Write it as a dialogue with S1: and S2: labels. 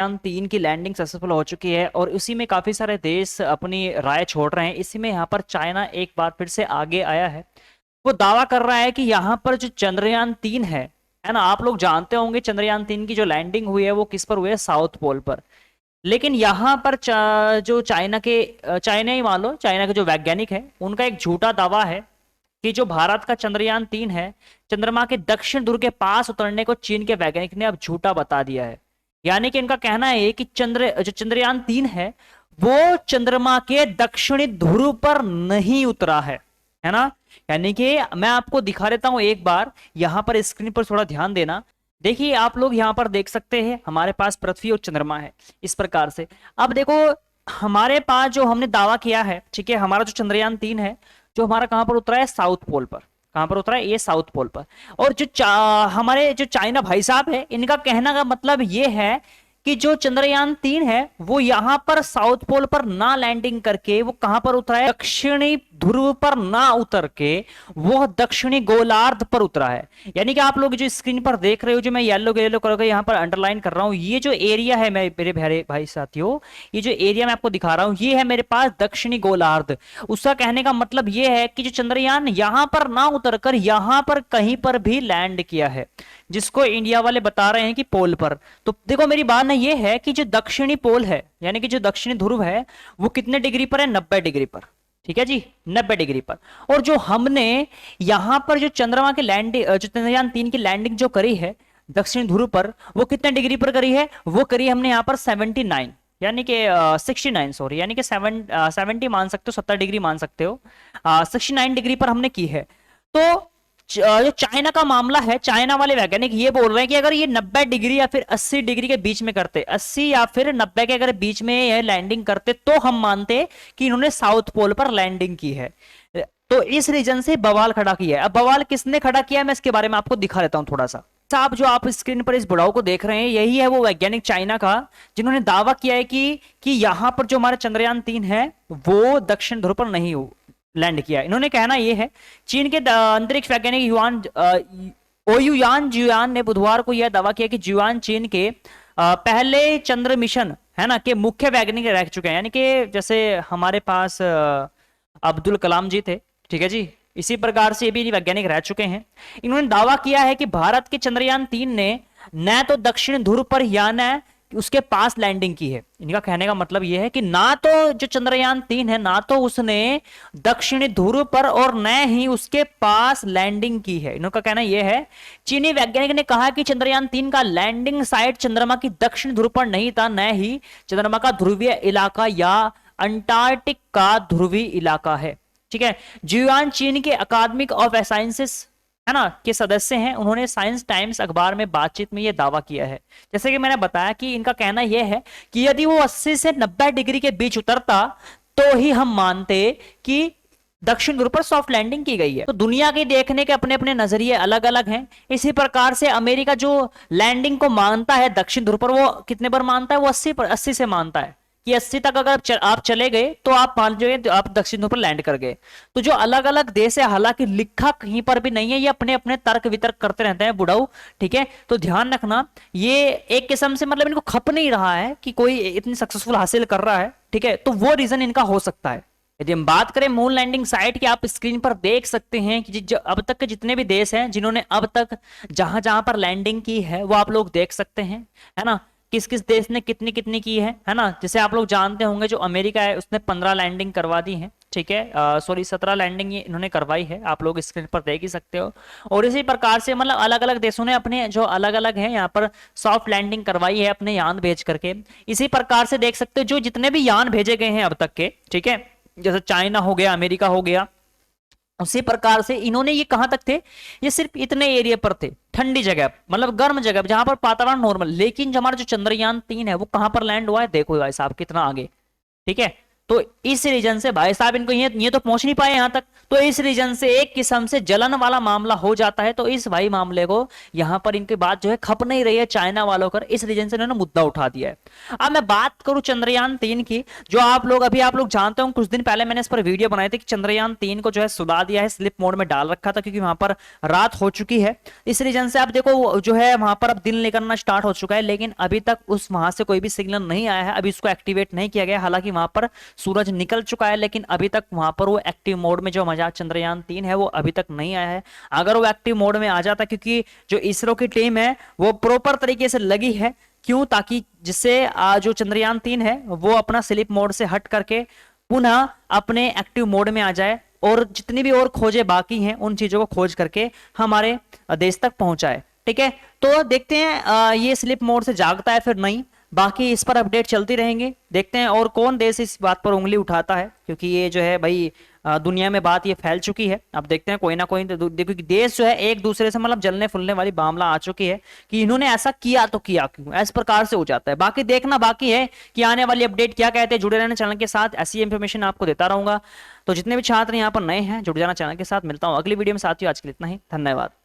S1: चंद्रयान 3 की landing successful हो चुकी है और उसी में काफी सारे देश अपनी राय छोड़ रहे हैं। इसी में यहाँ पर चाइना एक बार फिर से आगे आया है। वो दावा कर रहा है कि यहाँ पर जो चंद्रयान 3 है ना, आप लोग जानते होंगे चंद्रयान 3 की जो लैंडिंग हुई है वो किस पर हुई है, साउथ पोल पर। लेकिन यहाँ पर जो चाइना ही मान लो, चाइना के जो वैज्ञानिक है उनका एक झूठा दावा है कि जो भारत का चंद्रयान 3 है, चंद्रमा के दक्षिण ध्रुव के पास उतरने को चीन के वैज्ञानिक ने अब झूठा बता दिया है। यानी कि इनका कहना है कि जो चंद्रयान 3 है वो चंद्रमा के दक्षिणी ध्रुव पर नहीं उतरा है ना। यानी कि मैं आपको दिखा देता हूं एक बार, यहां पर स्क्रीन पर थोड़ा ध्यान देना। देखिए आप लोग यहां पर देख सकते हैं हमारे पास पृथ्वी और चंद्रमा है इस प्रकार से। अब देखो हमारे पास जो हमने दावा किया है, ठीक है, हमारा जो चंद्रयान 3 है जो हमारा कहां पर उतरा है, साउथ पोल पर। कहां पर उतरा है, ये साउथ पोल पर। और हमारे जो चाइना भाई साहब है, इनका कहना का मतलब ये है कि जो चंद्रयान 3 है वो यहां पर साउथ पोल पर ना लैंडिंग करके वो कहां पर उतरा है, दक्षिणी ध्रुव पर ना उतर के वो दक्षिणी गोलार्ध पर उतरा है। यानी कि आप लोग जो स्क्रीन पर देख रहे हो, जो मैं येलो येलो करके यहां पर अंडरलाइन कर रहा हूं, ये जो एरिया है मेरे प्यारे भाई साथियों, ये जो एरिया मैं आपको दिखा रहा हूं ये है मेरे पास दक्षिणी गोलार्ध। उसका कहने का मतलब ये है कि जो चंद्रयान यहां पर ना उतरकर यहां पर कहीं पर भी लैंड किया है, जिसको इंडिया वाले बता रहे हैं कि पोल पर। तो देखो मेरी बात ना ये है कि जो दक्षिणी पोल है यानी कि जो दक्षिणी ध्रुव है वो कितने डिग्री पर है, 90 डिग्री पर। ठीक है जी, 90 डिग्री पर। और जो हमने यहां पर जो चंद्रमा की लैंडिंग, जो चंद्रयान 3 की लैंडिंग जो करी है दक्षिण ध्रुव पर, वो कितने डिग्री पर करी है, वो करी हमने यहाँ पर 79, यानी कि 69 सॉरी, यानी कि 70 मान सकते हो, 70 डिग्री मान सकते हो, 69 डिग्री पर हमने की है। तो जो चाइना का मामला है, चाइना वाले वैज्ञानिक ये बोल रहे हैं कि अगर ये 90 डिग्री या फिर 80 डिग्री के बीच में करते, 80 या फिर 90 के अगर बीच में ये लैंडिंग करते तो हम मानते कि इन्होंने साउथ पोल पर लैंडिंग की है। तो इस रीजन से बवाल खड़ा किया है। अब बवाल किसने खड़ा किया है मैं इसके बारे में आपको दिखा देता हूं थोड़ा सा। साहब जो आप स्क्रीन पर इस बुढ़ाऊ को देख रहे हैं यही है वो वैज्ञानिक चाइना का, जिन्होंने दावा किया है कि यहां पर जो हमारा चंद्रयान 3 है वो दक्षिण ध्रुव पर नहीं लैंड किया। इन्होंने कहना यह है, चीन के अंतरिक्ष वैज्ञानिक ओयुयान जुयान ने बुधवार को यह दावा किया कि जुयान चीन के पहले चंद्र मिशन है ना के मुख्य वैज्ञानिक रह चुके हैं। यानी कि जैसे हमारे पास अब्दुल कलाम जी थे, ठीक है जी, इसी प्रकार से ये भी वैज्ञानिक रह चुके हैं। इन्होंने दावा किया है कि भारत के चंद्रयान 3 ने न तो दक्षिण ध्रुव पर या न उसके पास लैंडिंग की है। इनका कहने का मतलब यह है कि ना तो जो चंद्रयान 3 है ना तो उसने दक्षिणी ध्रुव पर और न ही उसके पास लैंडिंग की है। इनका कहना यह है, चीनी वैज्ञानिक ने कहा कि चंद्रयान 3 का लैंडिंग साइट चंद्रमा की दक्षिण ध्रुव पर नहीं था, न ही चंद्रमा का ध्रुवीय इलाका या अंटार्कटिक का ध्रुवीय इलाका है। ठीक है, जुआन चीन के अकादमिक ऑफ साइंसेस है ना के सदस्य हैं। उन्होंने साइंस टाइम्स अखबार में बातचीत में यह दावा किया है। जैसे कि मैंने बताया कि इनका कहना यह है कि यदि वो 80 से 90 डिग्री के बीच उतरता तो ही हम मानते कि दक्षिण ध्रुव पर सॉफ्ट लैंडिंग की गई है। तो दुनिया के देखने के अपने अपने नजरिए अलग अलग हैं। इसी प्रकार से अमेरिका जो लैंडिंग को मानता है दक्षिण ध्रुव पर, वो कितने पर मानता है, वो 80 से मानता है कि 80 तक अगर आप चले गए तो आप मान लीजिए तो आप दक्षिण ध्रुव पर लैंड कर गए। तो जो अलग अलग देश है, हालांकि लिखा कहीं पर भी नहीं है, ये अपने अपने तर्क वितर्क करते रहते हैं बुढ़ाऊ। ठीक है, तो ध्यान रखना, ये एक किस्म से मतलब इनको खप नहीं रहा है कि कोई इतनी सक्सेसफुल हासिल कर रहा है। ठीक है, तो वो रीजन इनका हो सकता है। यदि हम बात करें मून लैंडिंग साइट की, आप स्क्रीन पर देख सकते हैं कि अब तक के जितने भी देश हैं जिन्होंने अब तक जहां जहां पर लैंडिंग की है वो आप लोग देख सकते हैं, है ना, किस किस देश ने कितनी कितनी की है ना। जैसे आप लोग जानते होंगे जो अमेरिका है उसने 15 लैंडिंग करवा दी है। ठीक है, सॉरी 17 लैंडिंग ये इन्होंने करवाई है, आप लोग स्क्रीन पर देख ही सकते हो। और इसी प्रकार से मतलब अलग अलग देशों ने अपने जो अलग अलग है यहाँ पर सॉफ्ट लैंडिंग करवाई है अपने यान भेज करके। इसी प्रकार से देख सकते हो जो जितने भी यान भेजे गए हैं अब तक के, ठीक है, जैसे चाइना हो गया, अमेरिका हो गया, उसी प्रकार से इन्होंने ये कहां तक थे, ये सिर्फ इतने एरिया पर थे, ठंडी जगह मतलब गर्म जगह जहां पर वातावरण नॉर्मल। लेकिन जो हमारा जो चंद्रयान 3 है वो कहां पर लैंड हुआ है, देखो भाई साहब कितना आगे। ठीक है, तो इस रीजन से भाई साहब इनको ये तो पहुंच नहीं पाए यहां तक, तो इस रीजन से एक किस्म से जलन वाला मामला हो जाता है। तो इस भाई मामले को यहां पर इनकी बात जो है खप नहीं रही है चाइना वालों कर, इस रीजन से इन्होंने मुद्दा उठा दिया है। अब मैं बात करूं चंद्रयान 3 की, जो आप लोग जानते हो, कुछ दिन पहले मैंने इस पर वीडियो बनाई थी कि चंद्रयान 3 को जो है सुला दिया है, स्लिप मोड में डाल रखा था क्योंकि वहां पर रात हो चुकी है। इस रीजन से आप देखो जो है वहां पर अब दिन निकलना स्टार्ट हो चुका है, लेकिन अभी तक उस वहां से कोई भी सिग्नल नहीं आया है, अभी इसको एक्टिवेट नहीं किया गया। हालांकि वहां पर सूरज निकल चुका है, लेकिन अभी तक वहां पर वो एक्टिव मोड में जो मजाक चंद्रयान 3 है वो अभी तक नहीं आया है। अगर वो एक्टिव मोड में आ जाता, क्योंकि जो इसरो की टीम है वो प्रॉपर तरीके से लगी है, क्यों, ताकि जिससे जो चंद्रयान 3 है वो अपना स्लीप मोड से हट करके पुनः अपने एक्टिव मोड में आ जाए और जितनी भी और खोजें बाकी हैं उन चीजों को खोज करके हमारे देश तक पहुंचाए। ठीक है, तो देखते हैं ये स्लीप मोड से जागता है फिर नहीं, बाकी इस पर अपडेट चलती रहेंगी। देखते हैं और कौन देश इस बात पर उंगली उठाता है, क्योंकि ये जो है भाई दुनिया में बात ये फैल चुकी है। अब देखते हैं कोई ना कोई, देखो कि देश जो है एक दूसरे से मतलब जलने फुलने वाली मामला आ चुकी है कि इन्होंने ऐसा किया तो किया क्यों, इस प्रकार से हो जाता है। बाकी देखना बाकी है कि आने वाली अपडेट क्या कहते हैं। जुड़े रहना चैनल के साथ, ऐसी इंफॉर्मेशन आपको देता रहूंगा। तो जितने भी छात्र यहाँ पर नए हैं जुड़ जाना चैनल के साथ। मिलता हूँ अगली वीडियो में साथियों, आज के लिए इतना ही, धन्यवाद।